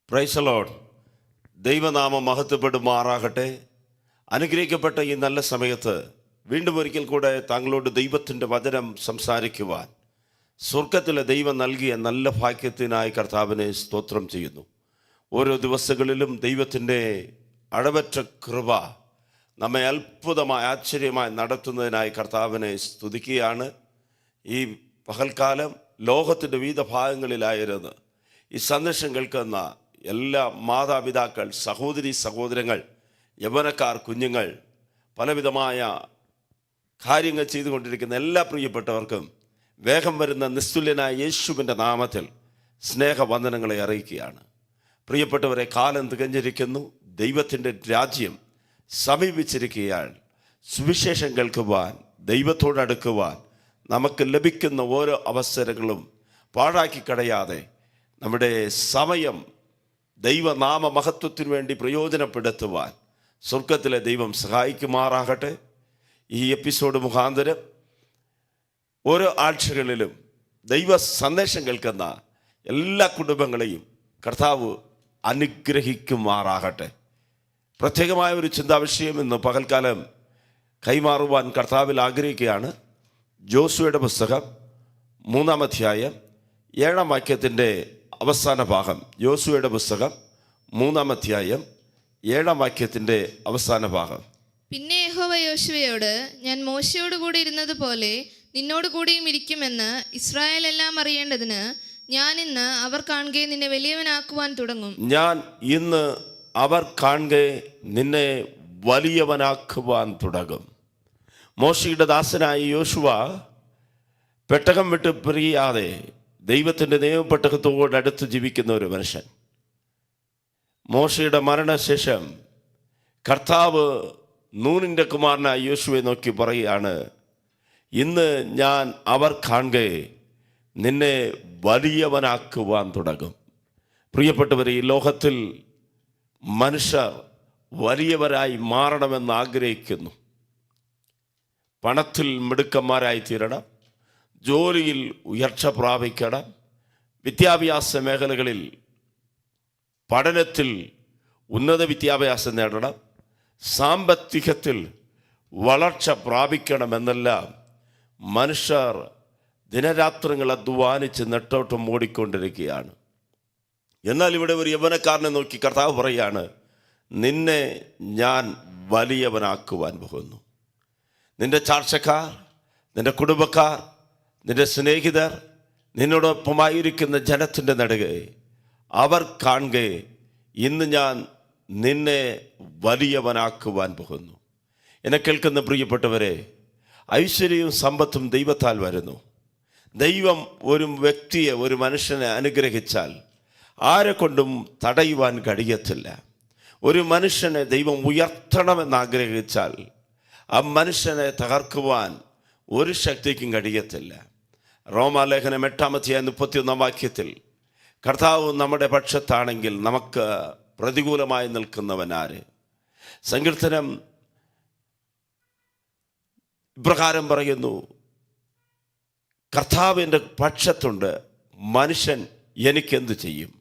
Praise the Lord. ദൈവനാമം മഹത്വപ്പെടുമാറാകട്ടെ. അനുഗ്രഹിക്കപ്പെട്ട ഈ നല്ല സമയത്ത് വീണ്ടും ഒരിക്കൽ കൂടെ താങ്കളോട് ദൈവത്തിൻ്റെ വചനം സംസാരിക്കുവാൻ സ്വർഗത്തിലെ ദൈവം നൽകിയ നല്ല ഭാഗ്യത്തിനായി കർത്താവിനെ സ്തോത്രം ചെയ്യുന്നു. ഓരോ ദിവസങ്ങളിലും ദൈവത്തിൻ്റെ അളവറ്റ കൃപ നമ്മെ അത്ഭുതമായി ആശ്ചര്യമായി നടത്തുന്നതിനായി കർത്താവിനെ സ്തുതിക്കുകയാണ്. ഈ പകൽക്കാലം ലോകത്തിൻ്റെ വിവിധ ഭാഗങ്ങളിലായിരുന്നു ഈ സന്ദേശം കേൾക്കുന്ന എല്ലാ മാതാപിതാക്കൾ, സഹോദരി സഹോദരങ്ങൾ, യൗവനക്കാർ, കുഞ്ഞുങ്ങൾ, പലവിധമായ കാര്യങ്ങൾ ചെയ്തുകൊണ്ടിരിക്കുന്ന എല്ലാ പ്രിയപ്പെട്ടവർക്കും വേഗം വരുന്ന നിസ്തുല്യനായ യേശുവിൻ്റെ നാമത്തിൽ സ്നേഹവന്ദനങ്ങളെ അറിയിക്കുകയാണ്. പ്രിയപ്പെട്ടവരെ, കാലം തികഞ്ഞിരിക്കുന്നു. ദൈവത്തിൻ്റെ രാജ്യം സമീപിച്ചിരിക്കുകയാണ്. സുവിശേഷം കേൾക്കുവാൻ, ദൈവത്തോടടുക്കുവാൻ നമുക്ക് ലഭിക്കുന്ന ഓരോ അവസരങ്ങളും പാഴാക്കി കളയാതെ നമ്മുടെ സമയം ദൈവനാമ മഹത്വത്തിനു വേണ്ടി പ്രയോജനപ്പെടുത്തുവാൻ സ്വർഗത്തിലെ ദൈവം സഹായിക്കുമാറാകട്ടെ. ഈ എപ്പിസോഡ് മുഖാന്തരം ഓരോ ആഴ്ചകളിലും ദൈവ സന്ദേശം കേൾക്കുന്ന എല്ലാ കുടുംബങ്ങളെയും കർത്താവ് അനുഗ്രഹിക്കുമാറാകട്ടെ. പ്രത്യേകമായ ഒരു ചിന്താവിഷയം ഇന്ന് പകൽക്കാലം കൈമാറുവാൻ കർത്താവിൽ ആഗ്രഹിക്കുകയാണ്. ജോസുവയുടെ പുസ്തകം 3-ാം അധ്യായം 7-ാം വാക്യത്തിൻ്റെ അവസാന ഭാഗം. യോശുവയുടെ പുസ്തകം 3-ാം അധ്യായം 7-ാം വാക്യത്തിൻ്റെ അവസാന ഭാഗം. പിന്നെ യഹോവ യോശുവയോട്, ഞാൻ മോശയോട് കൂടി ഇരുന്നത് പോലെ നിന്നോട് കൂടിയും ഇരിക്കുമെന്ന് ഇസ്രായേൽ എല്ലാം അറിയേണ്ടതിന് ഞാൻ ഇന്ന് അവർ കാണുകെ നിന്നെ വലിയവനാക്കുവാൻ തുടങ്ങും. ഞാൻ ഇന്ന് അവർ കാണുകെ നിന്നെ വലിയവനാക്കുവാൻ തുടങ്ങും. മോശയുടെ ദാസനായ യോശുവ പെട്ടകം വിട്ട് പിരിയാതെ ദൈവത്തിൻ്റെ നിയമപ്പെട്ടകത്തോടടുത്ത് ജീവിക്കുന്ന ഒരു മനുഷ്യൻ. മോശയുടെ മരണശേഷം കർത്താവ് നൂനിൻ്റെ കുമാരനായ യോശുവയെ നോക്കി പറയുകയാണ്, ഇന്ന് ഞാൻ അവർ കാണുകെ നിന്നെ വലിയവനാക്കുവാൻ തുടങ്ങും. പ്രിയപ്പെട്ടവരെ, ഈ ലോകത്തിൽ മനുഷ്യർ വലിയവരായി മാറണമെന്ന് ആഗ്രഹിക്കുന്നു. പണത്തിൽ മിടുക്കന്മാരായി തീരണം, ജോലിയിൽ ഉയർച്ച പ്രാപിക്കണം, വിദ്യാഭ്യാസ മേഖലകളിൽ പഠനത്തിൽ ഉന്നത വിദ്യാഭ്യാസം നേടണം, സാമ്പത്തികത്തിൽ വളർച്ച പ്രാപിക്കണമെന്നെല്ലാം മനുഷ്യർ ദിനരാത്രങ്ങൾ അധ്വാനിച്ച് നെട്ടോട്ടം ഓടിക്കൊണ്ടിരിക്കുകയാണ്. എന്നാൽ ഇവിടെ ഒരു യൗവനക്കാരനെ നോക്കി കർത്താവ് പറയാണ്, നിന്നെ ഞാൻ വലിയവനാക്കുവാൻ പോകുന്നു. നിന്റെ ചാർച്ചക്കാർ, നിന്റെ കുടുംബക്കാർ, നിന്റെ സ്നേഹിതർ, നിന്നോടൊപ്പമായിരിക്കുന്ന ജനത്തിൻ്റെ നടുകെ അവർ കാണുകെ ഇന്ന് ഞാൻ നിന്നെ വലിയവനാക്കുവാൻ പോകുന്നു. എന്നെ കേൾക്കുന്ന പ്രിയപ്പെട്ടവരെ, ഐശ്വര്യവും സമ്പത്തും ദൈവത്താൽ വരുന്നു. ദൈവം ഒരു വ്യക്തിയെ, ഒരു മനുഷ്യനെ അനുഗ്രഹിച്ചാൽ ആരെ കൊണ്ടും തടയുവാൻ കഴിയത്തില്ല. ഒരു മനുഷ്യനെ ദൈവം ഉയർത്തണമെന്ന് ആഗ്രഹിച്ചാൽ ആ മനുഷ്യനെ തകർക്കുവാൻ ഒരു ശക്തിക്കും കഴിയത്തില്ല. റോമാലേഖനം 8-ാം അധ്യായം 31-ാം വാക്യത്തിൽ കർത്താവ് നമ്മുടെ പക്ഷത്താണെങ്കിൽ നമുക്ക് പ്രതികൂലമായി നിൽക്കുന്നവൻ ആര്? സങ്കീർത്തനം ഇപ്രകാരം പറയുന്നു, കർത്താവ് എൻ്റെ പക്ഷത്തുണ്ട്, മനുഷ്യൻ എനിക്കെന്ത് ചെയ്യും?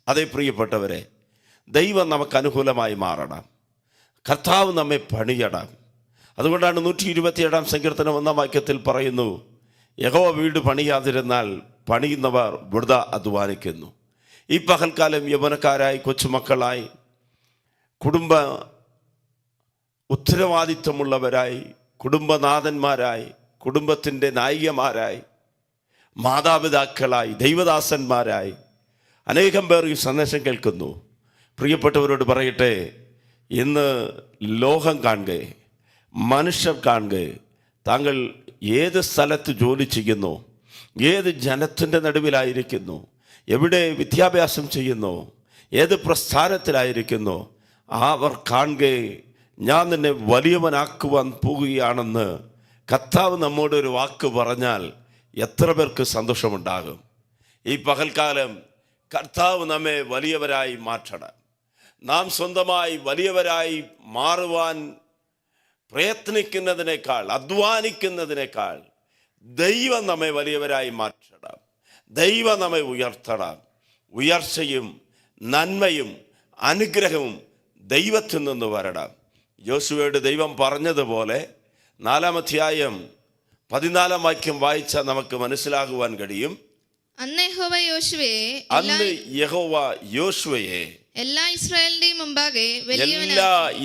അതേ പ്രിയപ്പെട്ടവരെ, ദൈവം നമുക്ക് അനുകൂലമായി മാറണം, കർത്താവ് നമ്മെ പണിയണം. അതുകൊണ്ടാണ് 127-ാം സങ്കീർത്തനം 1-ാം വാക്യത്തിൽ പറയുന്നു, യഹോവ വീട് പണിയാതിരുന്നാൽ പണിയുന്നവർ വൃഥ അധ്വാനിക്കുന്നു. ഈ പകൽക്കാലം യൗവനക്കാരായി, കൊച്ചുമക്കളായി, കുടുംബ ഉത്തരവാദിത്വമുള്ളവരായി, കുടുംബനാഥന്മാരായി, കുടുംബത്തിൻ്റെ നായികമാരായി, മാതാപിതാക്കളായി, ദൈവദാസന്മാരായി അനേകം പേർ ഈ സന്ദേശം കേൾക്കുന്നു. പ്രിയപ്പെട്ടവരോട് പറയട്ടെ, ഇന്ന് ലോകം കാണുക, മനുഷ്യർ കാണുക, താങ്കൾ ഏത് സ്ഥലത്ത് ജോലി ചെയ്യുന്നു, ഏത് ജനത്തിൻ്റെ നടുവിലായിരിക്കുന്നു, എവിടെ വിദ്യാഭ്യാസം ചെയ്യുന്നു, ഏത് പ്രസ്ഥാനത്തിലായിരിക്കുന്നു, അവർ കാണുക ഞാൻ നിന്നെ വലിയവനാക്കുവാൻ പോകുകയാണെന്ന് കർത്താവ് നമ്മോട് ഒരു വാക്ക് പറഞ്ഞാൽ എത്ര പേർക്ക് സന്തോഷമുണ്ടാകും? ഈ പകൽക്കാലം കർത്താവ് നമ്മെ വലിയവരായി മാറ്റണം. നാം സ്വന്തമായി വലിയവരായി മാറുവാൻ പ്രയത്നിക്കുന്നതിനേക്കാൾ, അധ്വാനിക്കുന്നതിനേക്കാൾ ദൈവം നമ്മെ വലിയവരായി മാറ്റണം. ദൈവം നമ്മെ ഉയർത്തണം. ഉയർച്ചയും നന്മയും അനുഗ്രഹവും ദൈവത്തിൽ നിന്ന് വരണം. യോശുവയോട് ദൈവം പറഞ്ഞതുപോലെ 4-ാം അധ്യായം 14-ാം വാക്യം വായിച്ചാൽ നമുക്ക് മനസ്സിലാകുവാൻ കഴിയും. അന്ന് യഹോവ യോശുവയെ എല്ലാ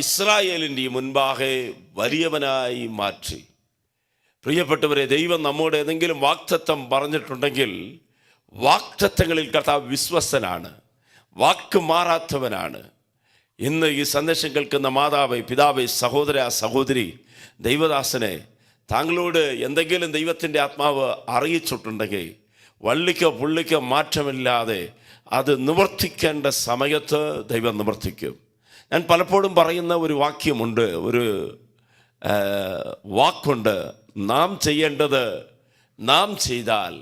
ഇസ്രായേലിന്റെയും മുൻപാകെ വലിയവനായി മാറ്റി. പ്രിയപ്പെട്ടവരെ, ദൈവം നമ്മോട് ഏതെങ്കിലും വാഗ്ദത്തം പറഞ്ഞിട്ടുണ്ടെങ്കിൽ വാഗ്ദത്തങ്ങളിൽ കർത്താവ് വിശ്വസ്തനാണ്, വാക്ക് മാറാത്തവനാണ്. ഇന്ന് ഈ സന്ദേശം കേൾക്കുന്ന മാതാവേ, പിതാവേ, സഹോദര, സഹോദരി, ദൈവദാസനെ, താങ്കളോട് എന്തെങ്കിലും ദൈവത്തിൻ്റെ ആത്മാവ് അറിയിച്ചിട്ടുണ്ടെങ്കിൽ വള്ളിക്കോ പുള്ളിക്കോ മാറ്റമില്ലാതെ അത് നിവർത്തിക്കേണ്ട സമയത്ത് ദൈവം നിവർത്തിക്കും. ഞാൻ പലപ്പോഴും പറയുന്ന ഒരു വാക്യമുണ്ട്, ഒരു വാക്കുണ്ട്. നാം ചെയ്യേണ്ടത് നാം ചെയ്താൽ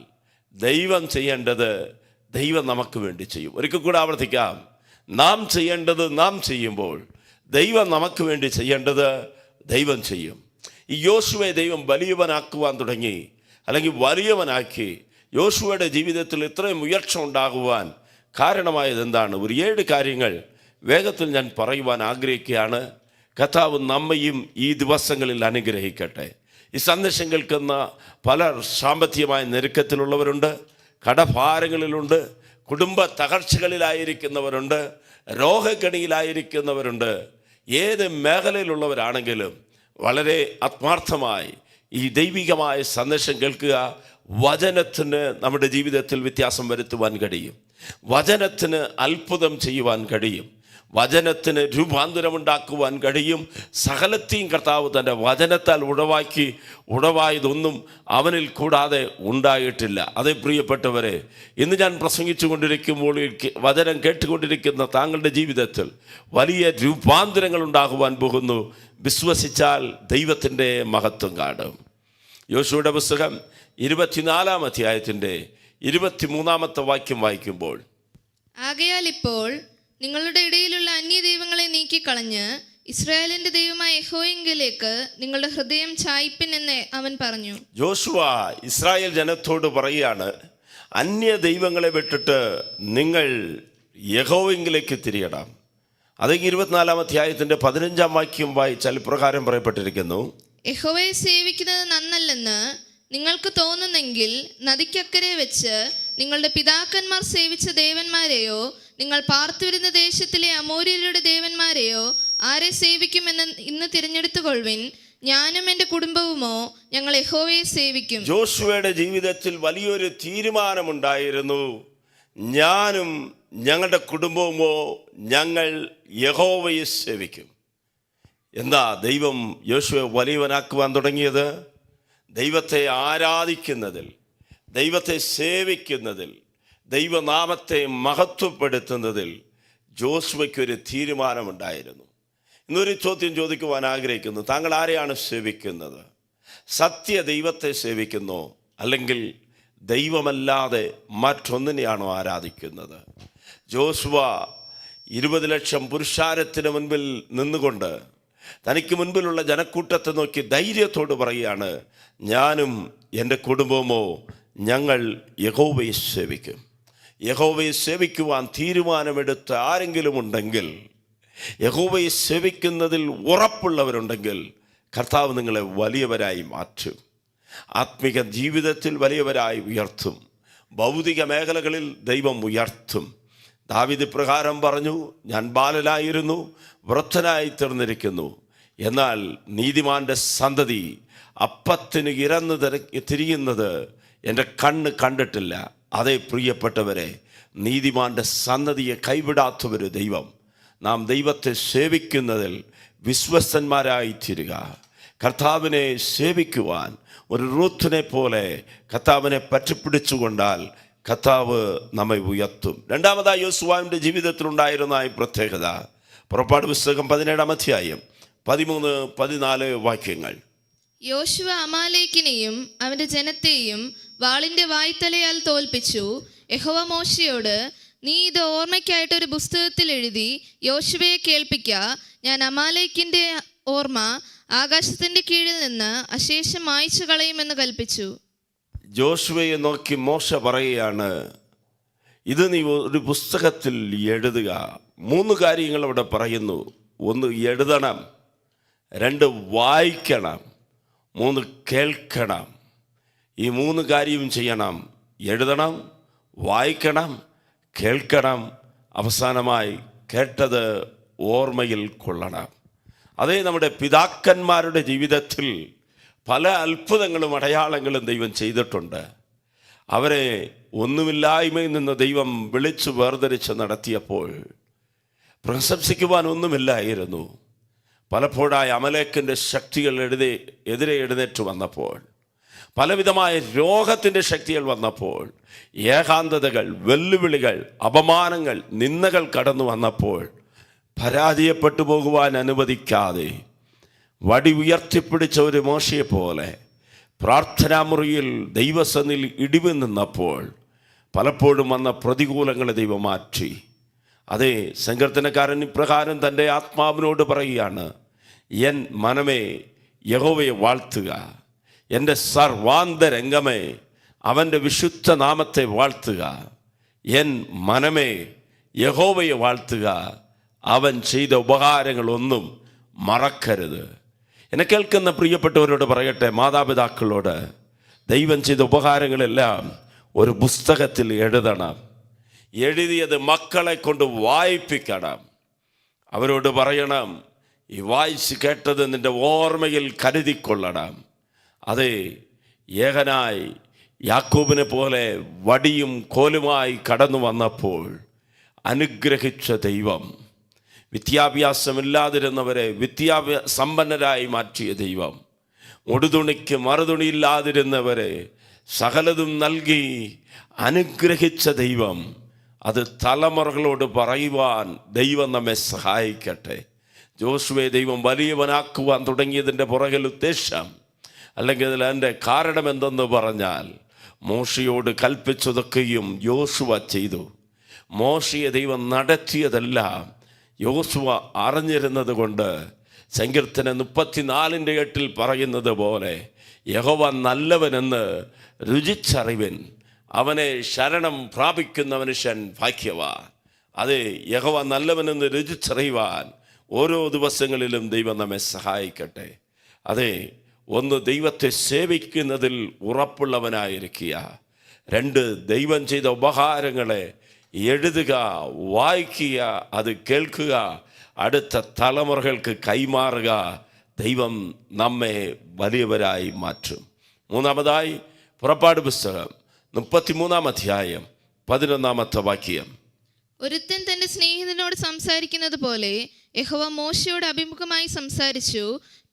ദൈവം ചെയ്യേണ്ടത് ദൈവം നമുക്ക് വേണ്ടി ചെയ്യും. ഒരിക്കൽ കൂടെ ആവർത്തിക്കാം. നാം ചെയ്യേണ്ടത് നാം ചെയ്യുമ്പോൾ ദൈവം നമുക്ക് വേണ്ടി ചെയ്യേണ്ടത് ദൈവം ചെയ്യും. ഈ യോശുവയെ ദൈവം വലിയവനാക്കുവാൻ തുടങ്ങി, അല്ലെങ്കിൽ വലിയവനാക്കി. യോശുവയുടെ ജീവിതത്തിൽ ഇത്രയും ഉയർച്ച ഉണ്ടാകുവാൻ കാരണമായത് എന്താണ്? ഒരു 7 കാര്യങ്ങൾ വേഗത്തിൽ ഞാൻ പറയുവാൻ ആഗ്രഹിക്കുകയാണ്. കർത്താവ് നമ്മയും ഈ ദിവസങ്ങളിൽ അനുഗ്രഹിക്കട്ടെ. ഈ സന്ദേശം കേൾക്കുന്ന പലർ സാമ്പത്തികമായ ഞെരുക്കത്തിലുള്ളവരുണ്ട്, കടഭാരങ്ങളിലുണ്ട്, കുടുംബ തകർച്ചകളിലായിരിക്കുന്നവരുണ്ട്, രോഗക്കണിയിലായിരിക്കുന്നവരുണ്ട്. ഏത് മേഖലയിലുള്ളവരാണെങ്കിലും വളരെ ആത്മാർത്ഥമായി ഈ ദൈവികമായ സന്ദേശം കേൾക്കുക. വചനത്തിന് നമ്മുടെ ജീവിതത്തിൽ വ്യത്യാസം വരുത്തുവാൻ കഴിയും. വചനത്തിന് അത്ഭുതം ചെയ്യുവാൻ കഴിയും. വചനത്തിന് രൂപാന്തരമുണ്ടാക്കുവാൻ കഴിയും. സകലത്തെയും കർത്താവ് തൻ്റെ വചനത്താൽ ഉടവായതൊന്നും അവനിൽ കൂടാതെ ഉണ്ടായിട്ടില്ല. അതേ പ്രിയപ്പെട്ടവരെ, ഇന്ന് ഞാൻ പ്രസംഗിച്ചു കൊണ്ടിരിക്കുമ്പോൾ വചനം കേട്ടുകൊണ്ടിരിക്കുന്ന താങ്കളുടെ ജീവിതത്തിൽ വലിയ രൂപാന്തരങ്ങൾ ഉണ്ടാകുവാൻ പോകുന്നു. വിശ്വസിച്ചാൽ ദൈവത്തിൻ്റെ മഹത്വം കാണും. യോശുവയുടെ പുസ്തകം 24-ാം അധ്യായത്തിൻ്റെ 23-ാമത്തെ വാക്യം വായിക്കുമ്പോൾ, ആകയാൽ ഇപ്പോൾ നിങ്ങളുടെ ഇടയിലുള്ള അന്യദൈവങ്ങളെ നീക്കിക്കളഞ്ഞ് ഇസ്രായേലിന്റെ ദൈവമായ യഹോവയിങ്കലേക്ക് നിങ്ങളുടെ ഹൃദയം ചായ്പിൻ എന്ന് അവൻ പറഞ്ഞു. യോശുവ ഇസ്രായേൽ ജനത്തോട് പറയുകയാണ്, അന്യ ദൈവങ്ങളെ വിട്ടിട്ട് നിങ്ങൾ യഹോവയിങ്കിലേക്ക് തിരിയണം. അത് 24-ാം അധ്യായത്തിൻ്റെ 15-ാം വാക്യം വായിച്ചാൽ പ്രകാരം പറയപ്പെട്ടിരിക്കുന്നു, യഹോവയെ സേവിക്കുന്നത് നന്നല്ലെന്ന് നിങ്ങൾക്ക് തോന്നുന്നെങ്കിൽ നദിക്കക്കരെ വെച്ച് നിങ്ങളുടെ പിതാക്കന്മാർ സേവിച്ച ദേവന്മാരെയോ നിങ്ങൾ പാർത്തുവരുന്ന ദേശത്തിലെ അമോര്യരുടെ ദേവന്മാരെയോ ആരെ സേവിക്കുമെന്ന് ഇന്ന് തിരഞ്ഞെടുത്തുകൊള്ളുവിൻ. ഞാനും എൻ്റെ കുടുംബവുമോ ഞങ്ങൾ യഹോവയെ സേവിക്കും. ജോഷുവയുടെ ജീവിതത്തിൽ വലിയൊരു തീരുമാനമുണ്ടായിരുന്നു. ഞാനും ഞങ്ങളുടെ കുടുംബവുമോ ഞങ്ങൾ യഹോവയെ സേവിക്കും. എന്താ ദൈവം യോശുവയെ വലിയവനാക്കുവാൻ തുടങ്ങിയത്? ദൈവത്തെ ആരാധിക്കുന്നതിൽ, ദൈവത്തെ സേവിക്കുന്നതിൽ, ദൈവനാമത്തെ മഹത്വപ്പെടുത്തുന്നതിൽ ജോഷുവയ്ക്കൊരു തീരുമാനമുണ്ടായിരുന്നു. ഇന്നൊരു ചോദ്യം ചോദിക്കുവാൻ ആഗ്രഹിക്കുന്നു. താങ്കൾ ആരെയാണ് സേവിക്കുന്നത്? സത്യ ദൈവത്തെ സേവിക്കുന്നോ, അല്ലെങ്കിൽ ദൈവമല്ലാതെ മറ്റൊന്നിനെയാണോ ആരാധിക്കുന്നത്? ജോഷുവ 20 ലക്ഷം പുരുഷാരത്തിന് മുൻപിൽ നിന്നുകൊണ്ട് തനിക്ക് മുൻപിലുള്ള ജനക്കൂട്ടത്തെ നോക്കി ധൈര്യത്തോട് പറയുകയാണ്, ഞാനും എൻ്റെ കുടുംബമോ ഞങ്ങൾ യഹോവയെ സേവിക്കും. യഹോവയെ സേവിക്കുവാൻ തീരുമാനമെടുത്ത ആരെങ്കിലും ഉണ്ടെങ്കിൽ, യഹോവയെ സേവിക്കുന്നതിൽ ഉറപ്പുള്ളവരുണ്ടെങ്കിൽ, കർത്താവ് നിങ്ങളെ വലിയവരായി മാറ്റും. ആത്മിക ജീവിതത്തിൽ വലിയവരായി ഉയർത്തും. ഭൗതിക മേഖലകളിൽ ദൈവം ഉയർത്തും. ദാവീദ് പ്രകാരം പറഞ്ഞു, ഞാൻ ബാലനായിരുന്നു, വൃദ്ധനായി തീർന്നിരിക്കുന്നു. എന്നാൽ നീതിമാന്റെ സന്തതി അപ്പത്തിന് ഇരന്ന് തിരിയുന്നത് എൻ്റെ കണ്ണ് കണ്ടിട്ടില്ല. അതേ പ്രിയപ്പെട്ടവരെ, നീതിമാന്റെ സന്തതിയെ കൈവിടാത്തവര് ദൈവം. നാം ദൈവത്തെ സേവിക്കുന്നതിൽ വിശ്വസ്തന്മാരായി തീരുക. കർത്താവിനെ സേവിക്കുവാൻ ഒരു റൂത്തിനെ പോലെ കർത്താവിനെ പറ്റിപ്പിടിച്ചുകൊണ്ടാൽ കർത്താവ് നമ്മെ ഉയർത്തും. രണ്ടാമതായി യോശുവാവിൻ്റെ ജീവിതത്തിലുണ്ടായിരുന്ന ഈ പ്രത്യേകത, പുറപ്പാട് പുസ്തകം 17-ാം അധ്യായം 13-14 വാക്യങ്ങൾ. യോശുവ അമാലേക്കിനെയും അവന്റെ ജനത്തെയും വാളിന്റെ വായ്ത്തലയാൽ തോൽപ്പിച്ചു. യഹോവ മോശയോട്, നീ ഇത് ഓർമ്മയ്ക്കായിട്ട് ഒരു പുസ്തകത്തിൽ എഴുതി യോശുവയെ കേൾപ്പിക്ക. ഞാൻ അമാലേക്കിന്റെ ഓർമ്മ ആകാശത്തിന്റെ കീഴിൽ നിന്ന് അശേഷം മായ്ച്ചു കളയുമെന്ന് കൽപ്പിച്ചു. ജോഷുവയെ നോക്കി മോശ പറയുകയാണ്, ഇത് നീ ഒരു പുസ്തകത്തിൽ എഴുതുക. 3 കാര്യങ്ങൾ അവിടെ പറയുന്നു. 1 എഴുതണം, 2 വായിക്കണം, 3 കേൾക്കണം. ഈ 3 കാര്യവും ചെയ്യണം. എഴുതണം, വായിക്കണം, കേൾക്കണം, അവസാനമായി കേട്ടത് ഓർമ്മയിൽ കൊള്ളണം. അതേ, നമ്മുടെ പിതാക്കന്മാരുടെ ജീവിതത്തിൽ പല അത്ഭുതങ്ങളും അടയാളങ്ങളും ദൈവം ചെയ്തിട്ടുണ്ട്. അവരെ ഒന്നുമില്ലായ്മയിൽ നിന്ന് ദൈവം വിളിച്ചു വേർതിരിച്ച് നടത്തിയപ്പോൾ പ്രശംസിക്കുവാൻ ഒന്നുമില്ലായിരുന്നു. പലപ്പോഴായി അമലേക്കിൻ്റെ ശക്തികൾ എതിരെ എഴുന്നേറ്റ് വന്നപ്പോൾ, പലവിധമായ രോഗത്തിൻ്റെ ശക്തികൾ വന്നപ്പോൾ, ഏകാന്തതകൾ, വെല്ലുവിളികൾ, അപമാനങ്ങൾ, നിന്ദകൾ കടന്നു വന്നപ്പോൾ പരാജയപ്പെട്ടു പോകുവാൻ അനുവദിക്കാതെ വടി ഉയർത്തിപ്പിടിച്ച ഒരു മോശയെ പോലെ പ്രാർത്ഥനാമുറിയിൽ ദൈവസന്നിധിയിൽ ഇടിവ് നിന്നപ്പോൾ പലപ്പോഴും വന്ന പ്രതികൂലങ്ങളെ ദൈവം മാറ്റി. അതേ, സങ്കീർത്തനക്കാരൻ ഇപ്രകാരം തൻ്റെ ആത്മാവിനോട് പറയുകയാണ്, എൻ മനമേ യഹോവയെ വാഴ്ത്തുക, എൻ്റെ സർവാന്തരംഗമേ അവൻ്റെ വിശുദ്ധ നാമത്തെ വാഴ്ത്തുക. എൻ മനമേ യഹോവയെ വാഴ്ത്തുക, അവൻ ചെയ്ത ഉപകാരങ്ങളൊന്നും മറക്കരുത്. എന്നെ കേൾക്കുന്ന പ്രിയപ്പെട്ടവരോട് പറയട്ടെ, മാതാപിതാക്കളോട്, ദൈവം ചെയ്ത ഉപകാരങ്ങളെല്ലാം ഒരു പുസ്തകത്തിൽ എഴുതണം. എഴുതിയത് മക്കളെ കൊണ്ട് വായിപ്പിക്കണം. അവരോട് പറയണം, ഈ വായിച്ച് കേട്ടത് നിൻ്റെ ഓർമ്മയിൽ കരുതിക്കൊള്ളണം. അതെ, ഏകനായി യാക്കോബിനെ പോലെ വടിയും കോലുമായി കടന്നു വന്നപ്പോൾ അനുഗ്രഹിച്ച ദൈവം, വിദ്യാഭ്യാസമില്ലാതിരുന്നവരെ സമ്പന്നരായി മാറ്റിയ ദൈവം, ഒടുതുണിക്ക് മറുതുണിയില്ലാതിരുന്നവരെ സകലതും നൽകി അനുഗ്രഹിച്ച ദൈവം, അത് തലമുറകളോട് പറയുവാൻ ദൈവം നമ്മെ സഹായിക്കട്ടെ. ജോഷുവയെ ദൈവം വലിയവനാക്കുവാൻ തുടങ്ങിയതിൻ്റെ പുറകിൽ ഉദ്ദേശം, അല്ലെങ്കിൽ അതിൻ്റെ കാരണം എന്തെന്ന് പറഞ്ഞാൽ, മോശയോട് കൽപ്പിച്ചതൊക്കെയും യോശുവ ചെയ്തു. മോശയെ ദൈവം നടത്തിയതെല്ലാം യോശുവ അറിഞ്ഞിരുന്നത് കൊണ്ട് സങ്കീർത്തനം 34:8 പറയുന്നത് പോലെ, യഹോവ നല്ലവനെന്ന് രുചിച്ചറിവിൻ, അവനെ ശരണം പ്രാപിക്കുന്ന മനുഷ്യൻ ഭാഗ്യവാൻ. അതെ, യഹോവ നല്ലവനെന്ന് രുചിച്ചറിയുവാൻ ഓരോ ദിവസങ്ങളിലും ദൈവം നമ്മെ സഹായിക്കട്ടെ. അതെ, 1 ദൈവത്തെ സേവിക്കുന്നതിൽ ഉറപ്പുള്ളവനായിരിക്കുക. 2 ദൈവം ചെയ്ത ഉപകാരങ്ങളെ എഴുതുക, വായിക്കുക, അത് കേൾക്കുക, അടുത്ത തലമുറകൾക്ക് കൈമാറുക. ദൈവം നമ്മെ വലിയവരായി മാറ്റും. 3-ാമതായി പുറപ്പാട് പുസ്തകം 33-ാം അധ്യായം 11-ാമത്തെ വാക്യം. ഒരുത്തൻ തന്റെ സ്നേഹിതനോട് സംസാരിക്കുന്നത് പോലെ യഹോവ മോശയോട് അഭിമുഖമായി സംസാരിച്ചു.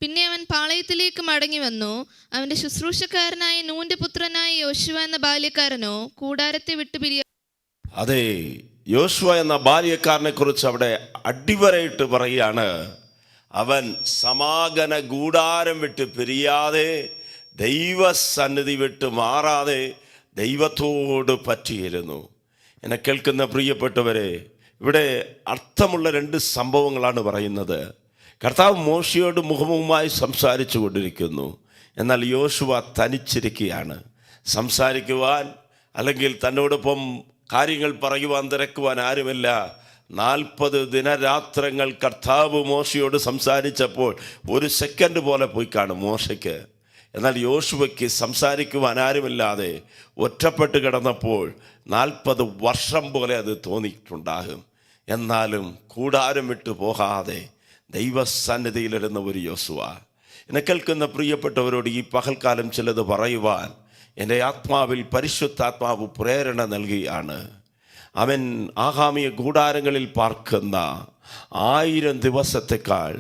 പിന്നെ അവൻ പാളയത്തിലേക്ക് മടങ്ങി വന്നു. അവന്റെ ശുശ്രൂഷക്കാരനായ നൂന്റെ പുത്രനായ യോശുവ എന്ന ബാല്യക്കാരനോ കൂടാരത്തെ വിട്ടുപിരിയ. അതെ, യോശുവ എന്ന ബാല്യക്കാരനെ കുറിച്ച് അവിടെ അടിവരയിട്ട് പറയുകയാണ്, അവൻ സമാഗമന കൂടാരം വിട്ട് പിരിയാതെ, ദൈവസന്നിധി വിട്ട് മാറാതെ ദൈവത്തോട് പറ്റിയിരുന്നു. എന്നെ കേൾക്കുന്ന പ്രിയപ്പെട്ടവരെ, ഇവിടെ അർത്ഥമുള്ള 2 സംഭവങ്ങളാണ് പറയുന്നത്. കർത്താവ് മോശയോട് മുഖമുഖമായി സംസാരിച്ചു കൊണ്ടിരിക്കുന്നു. എന്നാൽ യോശുവ തനിച്ചിരിക്കുകയാണ്. സംസാരിക്കുവാൻ അല്ലെങ്കിൽ തന്നോടൊപ്പം കാര്യങ്ങൾ പറയുവാൻ തിരക്കുവാൻ ആരുമില്ല. 40 ദിനരാത്രങ്ങൾ കർത്താവ് മോശയോട് സംസാരിച്ചപ്പോൾ 1 സെക്കൻഡ് പോലെ പോയി കാണും മോശയ്ക്ക്. എന്നാൽ യോശുവയ്ക്ക് സംസാരിക്കുവാൻ ആരുമില്ലാതെ ഒറ്റപ്പെട്ട് കിടന്നപ്പോൾ 40 വർഷം പോലെ അത് തോന്നിയിട്ടുണ്ടാകും. എന്നാലും കൂടാരം വിട്ടു പോകാതെ ദൈവസന്നിധിയിലിരുന്ന ഒരു യോശുവ. എന്നെ കേൾക്കുന്ന പ്രിയപ്പെട്ടവരോട് ഈ പകൽക്കാലം ചിലത് പറയുവാൻ എൻ്റെ ആത്മാവിൽ പരിശുദ്ധാത്മാവ് പ്രേരണ നൽകുകയാണ്. അവൻ ആഗാമിയ കൂടാരങ്ങളിൽ പാർക്കുന്ന 1000 ദിവസത്തെക്കാൾ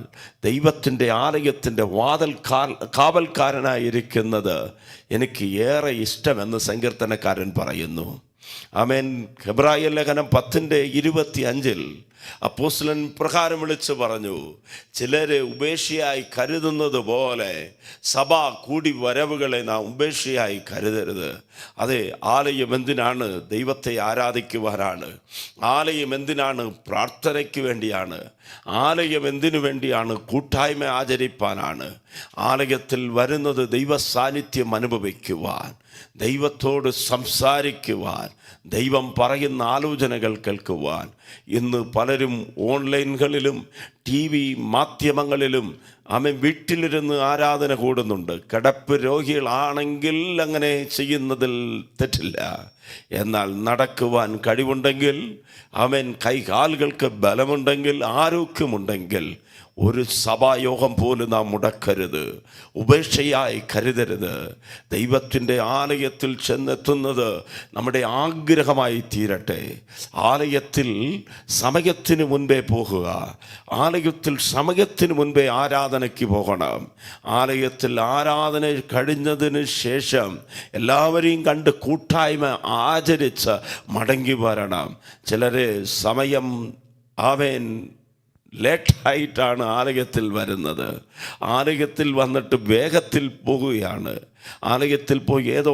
ദൈവത്തിൻ്റെ ആലയത്തിൻ്റെ കാവൽക്കാരനായിരിക്കുന്നത് എനിക്ക് ഏറെ ഇഷ്ടമെന്ന് സങ്കീർത്തനക്കാരൻ പറയുന്നു. ആമേൻ. ഹെബ്രായ ലേഖനം 10:25 അപ്പോസ്തലൻ പ്രകാരം വിളിച്ചു പറഞ്ഞു, ചിലരെ ഉപേക്ഷയായി കരുതുന്നത് പോലെ സഭാ കൂടി വരവുകളെ നാം ഉപേക്ഷയായി കരുതരുത്. അതെ, ആലയം എന്തിനാണ്? ദൈവത്തെ ആരാധിക്കുവാനാണ്. ആലയം എന്തിനാണ്? പ്രാർത്ഥനയ്ക്ക് വേണ്ടിയാണ്. ആലയം എന്തിനു വേണ്ടിയാണ്? കൂട്ടായ്മ ആചരിപ്പാനാണ്. ആലയത്തിൽ വരുന്നത് ദൈവ സാന്നിധ്യം അനുഭവിക്കുവാൻ. ദൈവത്തോട് സംസാരിക്കുവാൻ, ദൈവം പറയുന്ന ആലോചനകൾ കേൾക്കുവാൻ ഇന്ന് പലരും ഓൺലൈനുകളിലും TV മാധ്യമങ്ങളിലും വീട്ടിലിരുന്ന് ആരാധന കൂടുന്നുണ്ട്. കിടപ്പ് രോഗികളാണെങ്കിൽ അങ്ങനെ ചെയ്യുന്നതിൽ തെറ്റില്ല. എന്നാൽ നടക്കുവാൻ കഴിവുണ്ടെങ്കിൽ, കൈകാലുകൾക്ക് ബലമുണ്ടെങ്കിൽ, ആരോഗ്യമുണ്ടെങ്കിൽ ഒരു സഭായോഗം പോലും നാം മുടക്കരുത്, ഉപേക്ഷയായി കരുതരുത്. ദൈവത്തിൻ്റെ ആലയത്തിൽ ചെന്നെത്തുന്നത് നമ്മുടെ ആഗ്രഹമായി തീരട്ടെ. ആലയത്തിൽ സമയത്തിന് മുൻപേ പോകുക, ആലയത്തിൽ സമയത്തിന് മുൻപേ ആരാധനയ്ക്ക് പോകണം. ആലയത്തിൽ ആരാധന കഴിഞ്ഞതിന് ശേഷം എല്ലാവരെയും കണ്ട് കൂട്ടായ്മ ആചരിച്ച് മടങ്ങി വരണം. ചിലരെ സമയം ലേറ്റായിട്ടാണ് ആലയത്തിൽ വരുന്നത്. ആലയത്തിൽ വന്നിട്ട് വേഗത്തിൽ പോകുകയാണ്. ആലയത്തിൽ പോയി ഏതോ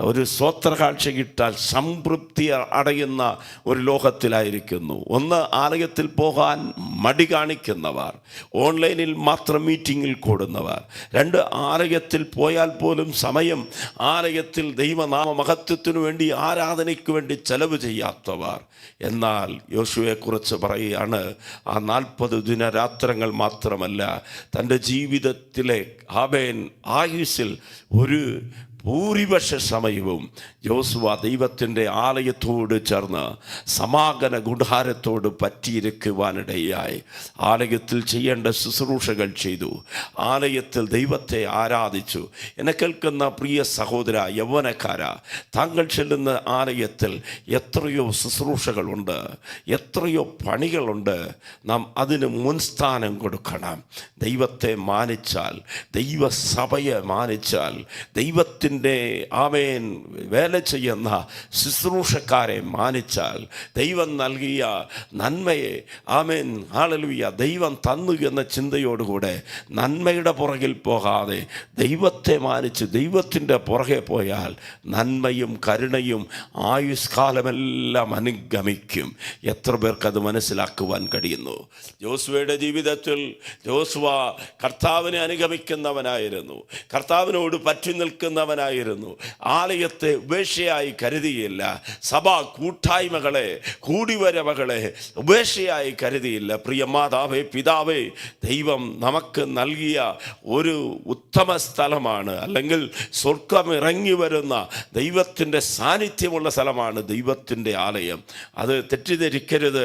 ഒരു സ്വോത്രകാഴ്ച കിട്ടാൽ സംതൃപ്തി അടയുന്ന ഒരു ലോകത്തിലായിരിക്കുന്നു. ഒന്ന്, ആലയത്തിൽ പോകാൻ മടി കാണിക്കുന്നവർ, ഓൺലൈനിൽ മാത്രം മീറ്റിങ്ങിൽ കൂടുന്നവർ. രണ്ട്, ആലയത്തിൽ പോയാൽ പോലും സമയം ആലയത്തിൽ ദൈവനാമ മഹത്വത്തിനു വേണ്ടി, ആരാധനയ്ക്ക് വേണ്ടി ചെലവ് ചെയ്യാത്തവർ. എന്നാൽ യോശുവയെക്കുറിച്ച് പറയുകയാണ്, ആ 40 ദിനരാത്രങ്ങൾ മാത്രമല്ല, തൻ്റെ ജീവിതത്തിലെ ആയുസ്സിൽ ഒരു ഭൂരിപക്ഷ സമയവും യോശുവ ദൈവത്തിൻ്റെ ആലയത്തോട് ചേർന്ന് സമാഗമന കൂടാരത്തോട് പറ്റിയിരിക്കുവാനിടയായി. ആലയത്തിൽ ചെയ്യേണ്ട ശുശ്രൂഷകൾ ചെയ്തു, ആലയത്തിൽ ദൈവത്തെ ആരാധിച്ചു. എന്നെ കേൾക്കുന്ന പ്രിയ സഹോദര, യൗവനക്കാര, താങ്കൾ ചെല്ലുന്ന ആലയത്തിൽ എത്രയോ ശുശ്രൂഷകളുണ്ട്, എത്രയോ പണികളുണ്ട്. നാം അതിന് മുൻസ്ഥാനം കൊടുക്കണം. ദൈവത്തെ മാനിച്ചാൽ, ദൈവസഭയെ മാനിച്ചാൽ, ദൈവത്തിൻ്റെ വേല ചെയ്യുന്ന ശുശ്രൂഷക്കാരെ മാനിച്ചാൽ, ദൈവം നൽകിയ നന്മയെ ഹല്ലേലൂയ ദൈവം തന്നു എന്ന ചിന്തയോടുകൂടെ നന്മയുടെ പുറകിൽ പോകാതെ ദൈവത്തെ മാനിച്ച് ദൈവത്തിൻ്റെ പുറകെ പോയാൽ നന്മയും കരുണയും ആയുഷ്കാലമെല്ലാം അനുഗമിക്കും. എത്ര പേർക്കത് മനസ്സിലാക്കുവാൻ കഴിയുന്നു? യോശുവയുടെ ജീവിതത്തിൽ യോശുവ കർത്താവിനെ അനുഗമിക്കുന്നവനായിരുന്നു, കർത്താവിനോട് പറ്റി നിൽക്കുന്നവനായിരുന്നു. ആലയത്തെ ഉപേക്ഷയായി കരുതിയില്ല, സഭാ കൂട്ടായ്മകളെ, കൂടിവരവുകളെ ഉപേക്ഷയായി കരുതിയില്ല. പ്രിയ മാതാവേ, പിതാവേ, ദൈവം നമുക്ക് നൽകിയ ഒരു ഉത്തമ സ്ഥലമാണ്, അല്ലെങ്കിൽ സ്വർഗം ഇറങ്ങി വരുന്ന ദൈവത്തിൻ്റെ സാന്നിധ്യമുള്ള സ്ഥലമാണ് ദൈവത്തിൻ്റെ ആലയം. അത് തെറ്റിദ്ധരിക്കരുത്.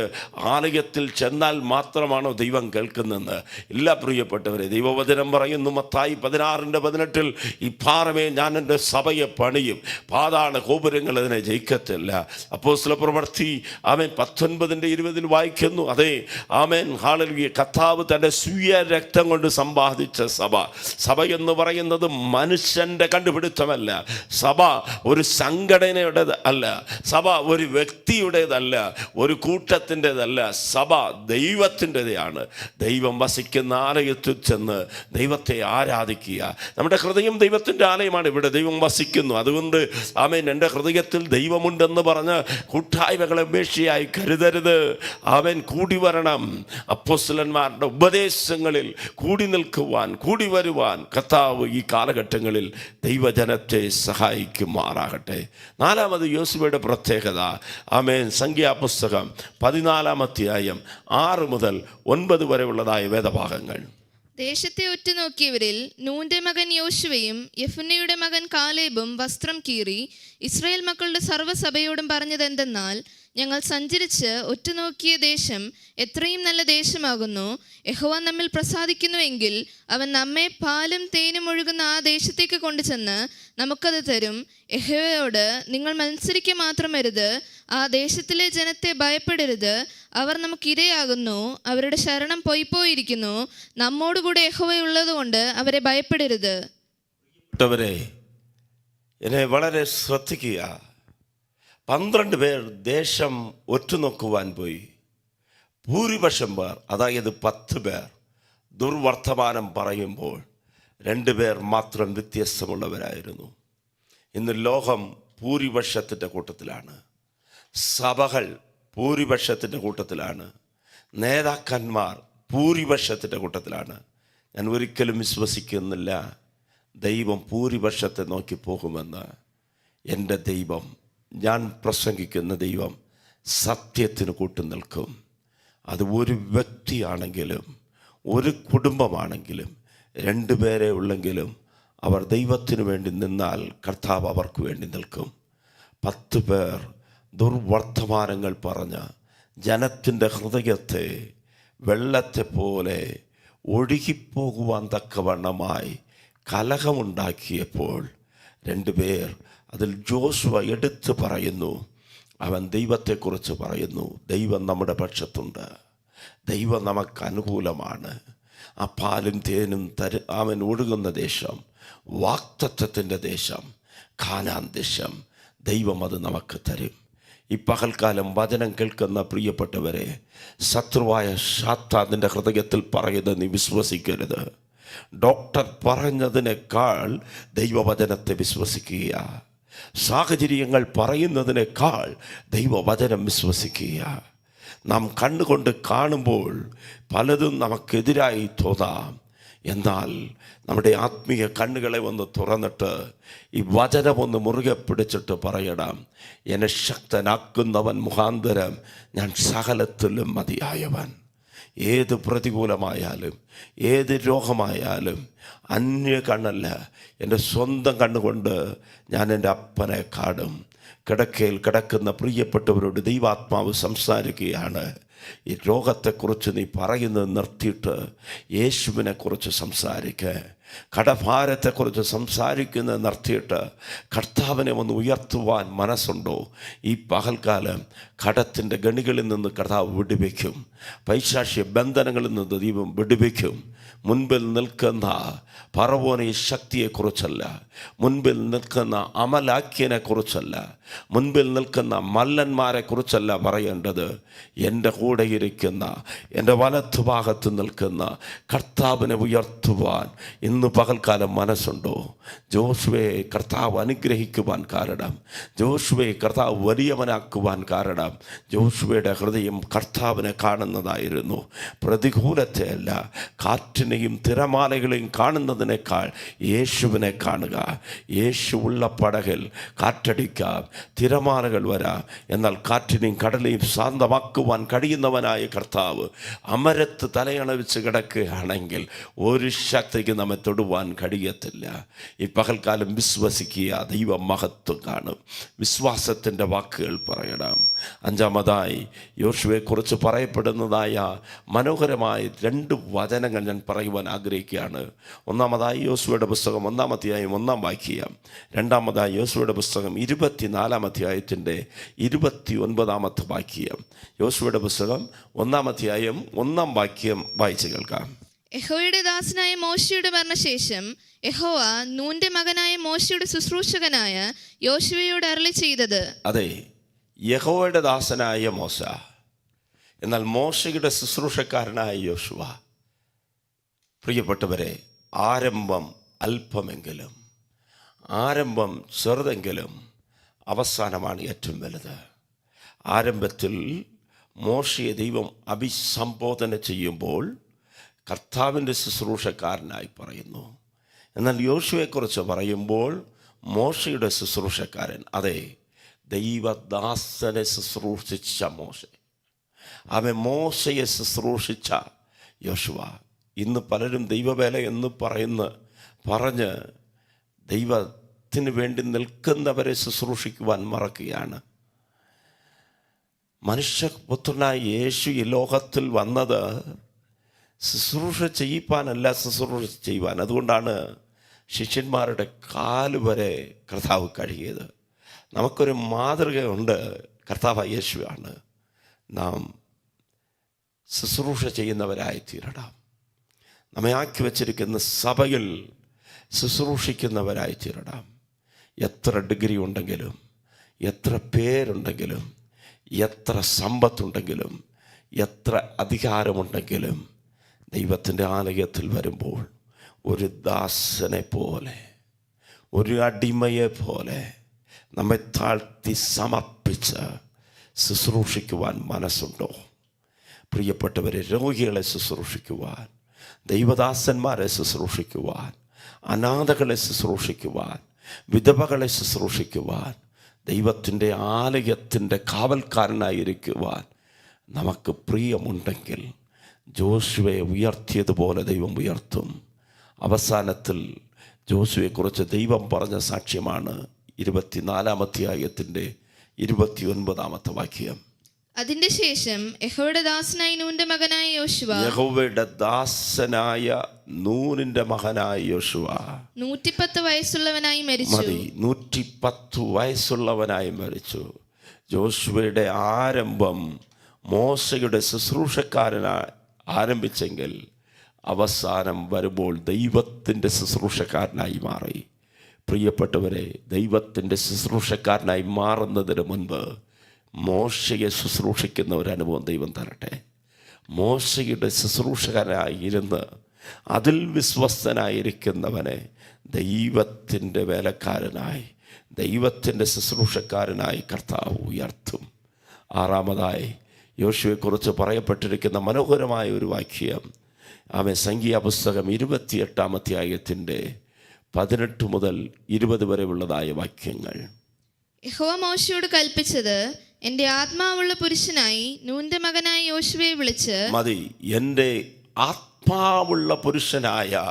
ആലയത്തിൽ ചെന്നാൽ മാത്രമാണോ ദൈവം കേൾക്കുന്നതെന്ന്? ഇല്ല പ്രിയപ്പെട്ടവരെ. ദൈവവചനം പറയുന്നു മത്തായി 16:18, ഈ പാറമേ ഞാൻ എൻ്റെ സഭയെ പണിയും, പാതാള ഗോപുരങ്ങൾ അതിനെ ജയിക്കത്തില്ല. അപ്പോസ്തല പ്രവൃത്തി 19:20 വായിക്കുന്നു. അതെ, ഹല്ലേലൂയ, കർത്താവ് തൻ്റെ സ്വീയ രക്തം കൊണ്ട് സമ്പാദിച്ച സഭ. സഭ എന്ന് പറയുന്നത് മനുഷ്യൻ്റെ കണ്ടുപിടുത്തമല്ല. സഭ ഒരു സംഘടനയുടേത് അല്ല, സഭ ഒരു വ്യക്തിയുടേതല്ല, ഒരു കൂട്ടത്തിൻ്റെതല്ല. സഭ ദൈവത്തിൻ്റെതാണ്. ദൈവം വസിക്കുന്ന ആലയത്തിൽ ചെന്ന് ദൈവത്തെ ആരാധിക്കുക. നമ്മുടെ ഹൃദയം ദൈവത്തിൻ്റെ ആലയമാണ്. ഇവിടെ ദൈവം വസിക്കുന്നു. അതുകൊണ്ട് എൻ്റെ ഹൃദയത്തിൽ ദൈവമുണ്ടെന്ന് പറഞ്ഞ് കൂട്ടായ്മകളെ ഉപേക്ഷയായി കരുതരുത്. കൂടി വരണം. അപ്പോസ്തലന്മാരുടെ ഉപദേശങ്ങളിൽ കൂടി നിൽക്കുവാൻ, കൂടി വരുവാൻ കർത്താവ് ഈ കാലഘട്ടങ്ങളിൽ ദൈവജനത്തെ സഹായിക്കുമാറാകട്ടെ. 4-ാമത് യോശുവയുടെ പ്രത്യേകത, സംഖ്യാപുസ്തകം 14-ാം അധ്യായം 6 മുതൽ 9 വരെയുള്ളതായ വേദഭാഗങ്ങൾ. ദേശത്തെ ഒറ്റുനോക്കിയവരിൽ നൂന്റെ മകൻ യോശുവയും യെഫുന്നെയുടെ മകൻ കാലേബും വസ്ത്രം കീറി ഇസ്രായേൽ മക്കളുടെ സർവ്വസഭയോടും പറഞ്ഞതെന്തെന്നാൽ, ഞങ്ങൾ സഞ്ചരിച്ച് ഒറ്റുനോക്കിയ ദേശം എത്രയും നല്ല ദേശമാകുന്നു. യഹോവ നമ്മിൽ പ്രസാദിക്കുന്നുവെങ്കിൽ അവൻ നമ്മെ പാലും തേനും ഒഴുകുന്ന ആ ദേശത്തേക്ക് കൊണ്ടുചെന്ന് നമുക്കത് തരും. യഹോവയോട് നിങ്ങൾ മത്സരിക്കുക മാത്രമരുത്, ആ ദേശത്തിലെ ജനത്തെ ഭയപ്പെടരുത്. അവർ നമുക്കിരയാകുന്നു, അവരുടെ ശരണം പോയിപ്പോയിരിക്കുന്നു. നമ്മോടുകൂടെ യഹോവയുള്ളത് കൊണ്ട് അവരെ ഭയപ്പെടരുത്. എന്നെ വളരെ ശ്രദ്ധിക്കുക. 12 പേർ ദേശം ഒറ്റുനോക്കുവാൻ പോയി. ഭൂരിപക്ഷം പേർ, അതായത് 10 പേർ ദുർവർത്തമാനം പറയുമ്പോൾ 2 പേർ മാത്രം വ്യത്യസ്തമുള്ളവരായിരുന്നു. ഇന്ന് ലോകം ഭൂരിപക്ഷത്തിൻ്റെ കൂട്ടത്തിലാണ്, സഭകൾ ഭൂരിപക്ഷത്തിൻ്റെ കൂട്ടത്തിലാണ്, നേതാക്കന്മാർ ഭൂരിപക്ഷത്തിൻ്റെ കൂട്ടത്തിലാണ്. ഞാൻ ഒരിക്കലും വിശ്വസിക്കുന്നില്ല ദൈവം ഭൂരിപക്ഷത്തെ നോക്കി പോകുമെന്ന്. എൻ്റെ ദൈവം, ഞാൻ പ്രസംഗിക്കുന്ന ദൈവം സത്യത്തിന് കൂട്ടുനിൽക്കും. അത് ഒരു വ്യക്തിയാണെങ്കിലും ഒരു കുടുംബമാണെങ്കിലും 2 പേരെ ഉള്ളെങ്കിലും അവർ ദൈവത്തിന് വേണ്ടി നിന്നാൽ കർത്താവ് അവർക്ക് വേണ്ടി നിൽക്കും. 10 പേർ ദുർവർത്തമാനങ്ങൾ പറഞ്ഞ് ജനത്തിൻ്റെ ഹൃദയത്തെ വെള്ളത്തെ പോലെ ഒഴുകിപ്പോകുവാൻ തക്കവണ്ണമായി കലഹമുണ്ടാക്കിയപ്പോൾ 2 പേർ, അതിൽ ജോഷുവ എടുത്ത് പറയുന്നു, അവൻ ദൈവത്തെക്കുറിച്ച് പറയുന്നു, ദൈവം നമ്മുടെ പക്ഷത്തുണ്ട്, ദൈവം നമുക്ക് അനുകൂലമാണ്. ആ പാലും തേനും അവൻ ഒഴുകുന്ന ദേശം, വാഗ്ദത്തത്തിൻ്റെ ദേശം, കാനാൻ ദേശം, ദൈവം അത് നമുക്ക് തരും. ഈ പകൽക്കാലം വചനം കേൾക്കുന്ന പ്രിയപ്പെട്ടവരെ, ശത്രുവായ സാത്താന്റെ ഹൃദയത്തിൽ പറയുന്നത് നീ വിശ്വസിക്കരുത്. ഡോക്ടർ പറഞ്ഞതിനേക്കാൾ ദൈവവചനത്തെ വിശ്വസിക്കുക. സാഹചര്യങ്ങൾ പറയുന്നതിനേക്കാൾ ദൈവവചനം വിശ്വസിക്കുക. നാം കണ്ണുകൊണ്ട് കാണുമ്പോൾ പലതും നമുക്കെതിരായി തോന്നാം. എന്നാൽ നമ്മുടെ ആത്മീയ കണ്ണുകളെ ഒന്ന് തുറന്നിട്ട് ഈ വചനമൊന്ന് മുറുകെ പിടിച്ചിട്ട് പറയണം, എന്നെ ശക്തനാക്കുന്നവൻ മുഖാന്തരം ഞാൻ സകലത്തിലും മതിയായവൻ. ഏത് പ്രതികൂലമായാലും ഏത് രോഗമായാലും അന്യ കണ്ണല്ല, എൻ്റെ സ്വന്തം കണ്ണുകൊണ്ട് ഞാൻ എൻ്റെ അപ്പനെ കാണും. കിടക്കയിൽ കിടക്കുന്ന പ്രിയപ്പെട്ടവരോട് ദൈവാത്മാവ് സംസാരിക്കുകയാണ്. ഈ രോഗത്തെക്കുറിച്ച് നീ പറയുന്നത് നിർത്തിയിട്ട് യേശുവിനെക്കുറിച്ച് സംസാരിക്കുക. കടഭാരത്തെക്കുറിച്ച് സംസാരിക്കുന്നത് നിർത്തിയിട്ട് കർത്താവിനെ ഒന്ന് ഉയർത്തുവാൻ മനസ്സുണ്ടോ? ഈ പകൽക്കാലം കടത്തിൻ്റെ ഗണികളിൽ നിന്ന് കർത്താവ് വിടുവിക്കും. പൈശാചിക ബന്ധനങ്ങളിൽ നിന്ന് ദൈവം വിടുവിക്കും. മുൻപിൽ നിൽക്കുന്ന ഫറവോനെ ശക്തിയെക്കുറിച്ചല്ല, മുൻപിൽ നിൽക്കുന്ന അമലാഖ്യനെക്കുറിച്ചല്ല, മുൻപിൽ നിൽക്കുന്ന മല്ലന്മാരെക്കുറിച്ചല്ല പറയേണ്ടത്. എൻ്റെ കൂടെ ഇരിക്കുന്ന, എൻ്റെ വലത്തുഭാഗത്ത് നിൽക്കുന്ന കർത്താവിനെ ഉയർത്തുവാൻ ഇന്ന് പകൽക്കാലം മനസ്സുണ്ടോ? ജോഷുവയെ കർത്താവ് അനുഗ്രഹിക്കുവാൻ കാരണം, ജോഷുവയെ കർത്താവ് വലിയവനാക്കുവാൻ കാരണം, ജോഷുവയുടെ ഹൃദയം കർത്താവിനെ കാണുന്നതായിരുന്നു. പ്രതികൂലത്തെയല്ല, കാറ്റിനെയും തിരമാലകളെയും കാണുന്നതിനേക്കാൾ യേശുവിനെ കാണുക. യേശു ഉള്ള പടകിൽ കാറ്റടിക്കാം, തിരമാലകൾ വരാം, എന്നാൽ കാറ്റിനെയും കടലെയും ശാന്തമാക്കുവാൻ കഴിയുന്നവനായ കർത്താവ് അമരത്ത് തലയണവിച്ച് കിടക്കുകയാണെങ്കിൽ ഒരു ശക്തിക്ക് നമ്മെ തൊടുവാൻ കഴിയത്തില്ല. ഈ പകൽക്കാലം വിശ്വസിക്കുക, ദൈവ മഹത്വം കാണും. വിശ്വാസത്തിൻ്റെ വാക്കുകൾ പറയണം. 5-ാമതായി യോശുവയെക്കുറിച്ച് പറയപ്പെടുന്നതായ മനോഹരമായ 2 വചനങ്ങൾ ഞാൻ പറയുവാൻ ആഗ്രഹിക്കുകയാണ്. 1-ാമതായി യോശുവയുടെ പുസ്തകം 1-ാം അധ്യായം 1-ാം വാക്യം, 2-ാമതായി യോശുവയുടെ പുസ്തകം 24-ാം അധ്യായത്തിൻ്റെ 29-ാമത്തെ വാക്യം. യോശുവയുടെ പുസ്തകം 1-ാം അധ്യായം 1-ാം വാക്യം വായിച്ചു കേൾക്കാം. യഹോവയുടെ ദാസനായ മോശയുടെ മരണശേഷം യഹോവ നൂന്റെ മകനായ മോശയുടെ ശുശ്രൂഷകനായ യോശുവയോട് അരുളി ചെയ്തത്. അതെ, യഹോവയുടെ ദാസനായ മോശ, എന്നാൽ മോശയുടെ ശുശ്രൂഷക്കാരനായ യോശുവ. പ്രിയപ്പെട്ടവരെ, ആരംഭം അല്പമെങ്കിലും, ആരംഭം ചെറുതെങ്കിലും അവസാനമാണ് ഏറ്റവും വലുത്. ആരംഭത്തിൽ മോശയെ ദൈവം അഭിസംബോധന ചെയ്യുമ്പോൾ കർത്താവിൻ്റെ ശുശ്രൂഷക്കാരനായി പറയുന്നു. എന്നാൽ യോശുവയെക്കുറിച്ച് പറയുമ്പോൾ മോശയുടെ ശുശ്രൂഷക്കാരൻ. അതെ, ദൈവദാസനെ ശുശ്രൂഷിച്ച മോശ, അവൻ മോശയെ ശുശ്രൂഷിച്ച യോശുവ. ഇന്ന് പലരും ദൈവവേല എന്ന് പറഞ്ഞ് ദൈവത്തിന് വേണ്ടി നിൽക്കുന്നവരെ ശുശ്രൂഷിക്കുവാൻ മറക്കുകയാണ്. മനുഷ്യപുത്രനായ യേശു ഈ ലോകത്തിൽ വന്നത് ശുശ്രൂഷ ചെയ്യിപ്പാനല്ല, ശുശ്രൂഷ ചെയ്യുവാൻ. അതുകൊണ്ടാണ് ശിഷ്യന്മാരുടെ കാല് വരെ കർത്താവ് കഴുകിയത്. നമുക്കൊരു മാതൃകയുണ്ട്, കർത്താവ് യേശുവാണ്. നാം ശുശ്രൂഷ ചെയ്യുന്നവരായി തീരണം. നമ്മെ ആക്കി വച്ചിരിക്കുന്ന സഭയിൽ ശുശ്രൂഷിക്കുന്നവരായി തീരണം. എത്ര ഡിഗ്രി ഉണ്ടെങ്കിലും, എത്ര പേരുണ്ടെങ്കിലും, എത്ര സമ്പത്തുണ്ടെങ്കിലും, എത്ര അധികാരമുണ്ടെങ്കിലും, ദൈവത്തിൻ്റെ ആലയത്തിൽ വരുമ്പോൾ ഒരു ദാസനെ പോലെ, ഒരു അടിമയെ പോലെ നമ്മെ താഴ്ത്തി സമർപ്പിച്ച് ശുശ്രൂഷിക്കുവാൻ മനസ്സുണ്ടോ? പ്രിയപ്പെട്ടവരെ, രോഗികളെ ശുശ്രൂഷിക്കുവാൻ, ദൈവദാസന്മാരെ ശുശ്രൂഷിക്കുവാൻ, അനാഥകളെ ശുശ്രൂഷിക്കുവാൻ, വിധവകളെ ശുശ്രൂഷിക്കുവാൻ, ദൈവത്തിൻ്റെ ആലയത്തിൻ്റെ കാവൽക്കാരനായിരിക്കുവാൻ നമുക്ക് പ്രിയമുണ്ടെങ്കിൽ ജോഷുവയെ ഉയർത്തിയതുപോലെ ദൈവം ഉയർത്തും. അവസാനത്തിൽ ജോഷുവയെക്കുറിച്ച് ദൈവം പറഞ്ഞ സാക്ഷ്യമാണ് 24 അധ്യായത്തിൻ്റെ 29 വാക്യം. അതിന്റെ ശേഷം യഹോവയുടെ ദാസനായ നൂന്റെ മകനായ യോശുവ, യഹോവയുടെ ദാസനായ നൂനിന്റെ മകനായ യോശുവ 110 വയസ്സുള്ളവനായി മരിച്ചു. 110 വയസ്സുള്ളവനായി മരിച്ചു. ജോഷുവയുടെ ആരംഭം മോശയുടെ ശുശ്രൂഷക്കാരനായി ആരംഭിച്ചെങ്കിൽ അവസാനം വരുമ്പോൾ ദൈവത്തിൻ്റെ ശുശ്രൂഷക്കാരനായി മാറി. പ്രിയപ്പെട്ടവരെ, ദൈവത്തിൻ്റെ ശുശ്രൂഷക്കാരനായി മാറുന്നതിന് മുൻപ് മോശയെ ശുശ്രൂഷിക്കുന്ന ഒരു അനുഭവം ദൈവം തരട്ടെ. മോശയുടെ ശുശ്രൂഷകനായിരുന്ന് അതിൽ വിശ്വസ്തനായിരിക്കുന്നവനെ ദൈവത്തിൻ്റെ വേലക്കാരനായി, ദൈവത്തിൻ്റെ ശുശ്രൂഷക്കാരനായി കർത്താവ് ഉയർത്തും. 6-ാമതായി യോശുവയെക്കുറിച്ച് പറയപ്പെട്ടിരിക്കുന്ന മനോഹരമായ ഒരു വാക്യം, അവൻ സംഖ്യാപുസ്തകം 28 അധ്യായത്തിൻ്റെ 18 മുതൽ 20 വരെ ഉള്ളതായ വാക്യങ്ങൾ. യഹോവ മോശയോട് കൽപ്പിച്ചത്, എന്റെ ആത്മാവുള്ള പുരുഷനായി നൂന്റെ മകനായ യോശുവയെ വിളിച്ച് മതി. എൻ്റെ ആത്മാവുള്ള പുരുഷനായ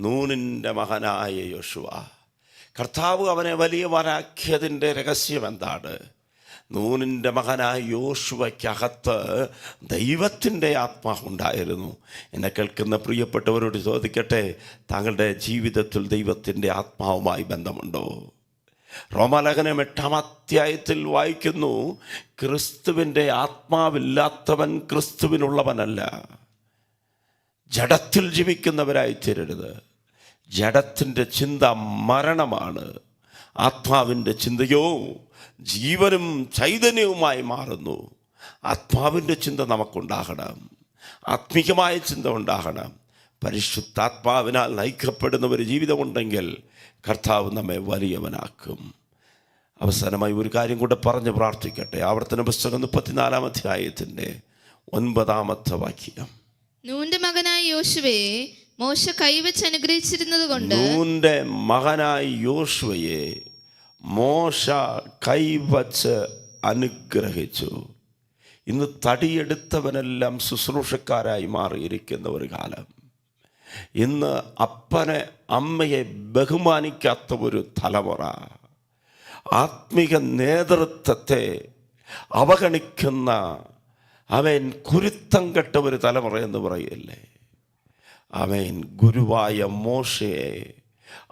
നൂനിൻ്റെ മകനായ യോശുവ. കർത്താവ് അവനെ വലിയവനാക്കിയതിൻ്റെ രഹസ്യം എന്താണ്? നൂനിൻ്റെ മകനായ യോശുവയ്ക്കകത്ത് ദൈവത്തിൻ്റെ ആത്മാവുണ്ടായിരുന്നു. എന്നെ കേൾക്കുന്ന പ്രിയപ്പെട്ടവരോട് ചോദിക്കട്ടെ, താങ്കളുടെ ജീവിതത്തിൽ ദൈവത്തിൻ്റെ ആത്മാവുമായി ബന്ധമുണ്ടോ? റോമാലേഖനം 8 അധ്യായത്തിൽ വായിക്കുന്നു, ക്രിസ്തുവിൻ്റെ ആത്മാവില്ലാത്തവൻ ക്രിസ്തുവിനുള്ളവനല്ല. ജഡത്തിൽ ജീവിക്കുന്നവരായി തീരരുത്. ജഡത്തിൻ്റെ ചിന്ത മരണമാണ്, ആത്മാവിൻ്റെ ചിന്തയോ ജീവനും ചൈതന്യവുമായി മാറുന്നു. ആത്മാവിൻ്റെ ചിന്ത നമുക്കുണ്ടാകണം, ആത്മീകമായ ചിന്ത ഉണ്ടാകണം. പരിശുദ്ധാത്മാവിനാൽ നയിക്കപ്പെടുന്ന ഒരു ജീവിതമുണ്ടെങ്കിൽ കർത്താവ് നമ്മെ വലിയവനാക്കും. അവസാനമായി ഒരു കാര്യം കൂടെ പറഞ്ഞ് പ്രാർത്ഥിക്കട്ടെ. ആവർത്തന പുസ്തകം 34 അധ്യായത്തിൻ്റെ 9 വാക്യം. നൂന്റെ മകനായ യോശുവയെ മോശ കൈവച്ച് അനുഗ്രഹിച്ചിരുന്നത് കൊണ്ട്, നൂന്റെ മകനായ യോശുവയെ മോശ കൈവച്ച് അനുഗ്രഹിച്ചു. ഇന്ന് തടിയെടുത്തവനെല്ലാം ശുശ്രൂഷക്കാരായി മാറിയിരിക്കുന്ന ഒരു കാലം. ഇന്ന് അപ്പനെ അമ്മയെ ബഹുമാനിക്കാത്ത ഒരു തലമുറ, ആത്മീക നേതൃത്വത്തെ അവഗണിക്കുന്ന അവൻ കുരുത്തം കെട്ട ഒരു തലമുറ എന്ന് പറയല്ലേ. അവൻ ഗുരുവായ മോശയെ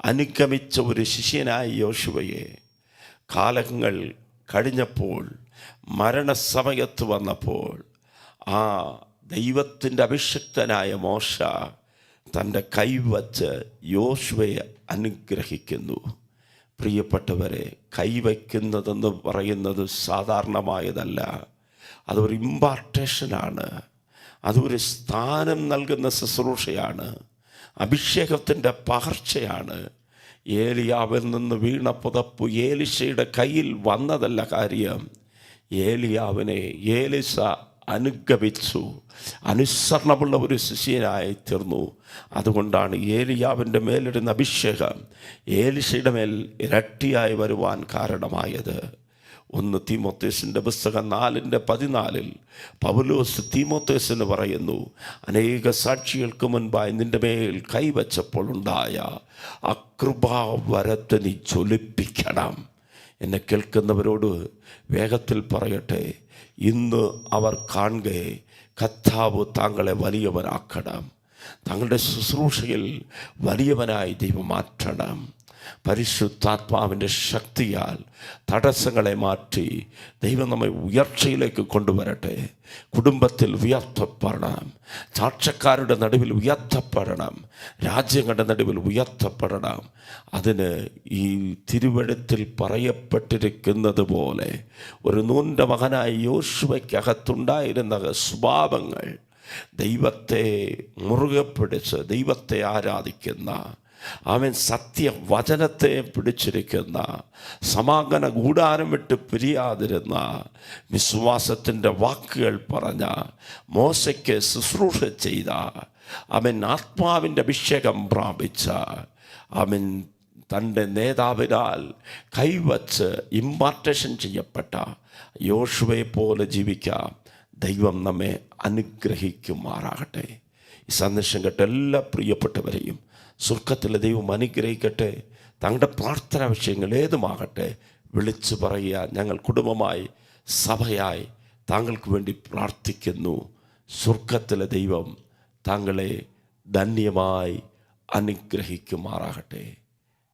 അനുഗമിച്ച ഒരു ശിഷ്യനായ യോശുവയെ കാലങ്ങൾ കഴിഞ്ഞപ്പോൾ, മരണസമയത്ത് വന്നപ്പോൾ, ആ ദൈവത്തിൻ്റെ അഭിഷിക്തനായ മോശ തൻ്റെ കൈവച്ച് യോശുവയെ അനുഗ്രഹിക്കുന്നു. പ്രിയപ്പെട്ടവരെ, കൈവയ്ക്കുന്നതെന്ന് പറയുന്നത് സാധാരണമായതല്ല. അതൊരു ഇമ്പാർട്ടേഷനാണ്, അതൊരു സ്ഥാനം നൽകുന്ന ശുശ്രൂഷയാണ്, അഭിഷേകത്തിൻ്റെ പകർച്ചയാണ്. ഏലിയാവിൽ നിന്ന് വീണ പുതപ്പ് ഏലിശയുടെ കയ്യിൽ വന്നതല്ല കാര്യം. ഏലിയാവിനെ ഏലിസ അനുഗമിച്ചു, അനുസരണമുള്ള ഒരു ശിഷ്യനായി തീർന്നു. അതുകൊണ്ടാണ് ഏലിയാവിൻ്റെ മേലിടുന്ന അഭിഷേകം ഏലിശയുടെ മേൽ ഇരട്ടിയായി വരുവാൻ കാരണമായത്. 1 തീമോത്തേസിൻ്റെ പുസ്തകം 4:14 പൗലോസ് തീമോത്തേസിന് പറയുന്നു, അനേക സാക്ഷികൾക്ക് മുൻപായി നിൻ്റെ മേൽ കൈവച്ചപ്പോൾ ഉണ്ടായ ആ കൃപാവരത്തെ നീ ജ്വലിപ്പിക്കണം. എന്നെ കേൾക്കുന്നവരോട് വേഗത്തിൽ പറയട്ടെ, ഇന്ന് അവർ കാണുക കർത്താവ് താങ്കളെ വലിയവനാക്കണം. താങ്കളുടെ ശുശ്രൂഷയിൽ വലിയവനായി ദൈവം മാറ്റണം. പരിശുദ്ധാത്മാവിൻ്റെ ശക്തിയാൽ തടസ്സങ്ങളെ മാറ്റി ദൈവം നമ്മെ ഉയർച്ചയിലേക്ക് കൊണ്ടുവരട്ടെ. കുടുംബത്തിൽ ഉയർത്തപ്പെടണം, സാക്ഷക്കാരുടെ നടുവിൽ ഉയർത്തപ്പെടണം, രാജ്യങ്ങളുടെ നടുവിൽ ഉയർത്തപ്പെടണം. അതിന് ഈ തിരുവെഴുത്തിൽ പറയപ്പെട്ടിരിക്കുന്നത് പോലെ ഒരു നൂന്റെ മകനായ യോശുവയ്ക്കകത്തുണ്ടായിരുന്ന സ്വഭാവങ്ങൾ, ദൈവത്തെ മുറുകെ പിടിച്ച് ദൈവത്തെ ആരാധിക്കുന്ന, അവൻ സത്യവചനത്തെ പിടിച്ചിരിക്കുന്ന, സമാഗമന കൂടാരം വിട്ട് പിരിയാതിരുന്ന, വിശ്വാസത്തിൻ്റെ വാക്കുകൾ പറഞ്ഞ, മോശയ്ക്ക് ശുശ്രൂഷ ചെയ്ത, അവൻ ആത്മാവിൻ്റെ അഭിഷേകം പ്രാപിച്ച, അവൻ തൻ്റെ നേതാവിനാൽ കൈവച്ച് ഇമ്പാർട്ടേഷൻ ചെയ്യപ്പെട്ട യോശുവയെ പോലെ ജീവിക്കാം. ദൈവം നമ്മെ അനുഗ്രഹിക്കുമാറാകട്ടെ. ഈ സന്ദേശം കേട്ട എല്ലാ പ്രിയപ്പെട്ടവരെയും സ്വർഗ്ഗത്തിലെ ദൈവം അനുഗ്രഹിക്കട്ടെ. തങ്ങളുടെ പ്രാർത്ഥനാ വിഷയങ്ങൾ ഏതുമാകട്ടെ വിളിച്ചു പറയുക. ഞങ്ങൾ കുടുംബമായി സഭയായി താങ്കൾക്ക് വേണ്ടി പ്രാർത്ഥിക്കുന്നു. സ്വർഗ്ഗത്തിലെ ദൈവം താങ്കളെ ധന്യമായി അനുഗ്രഹിക്കുമാറാകട്ടെ.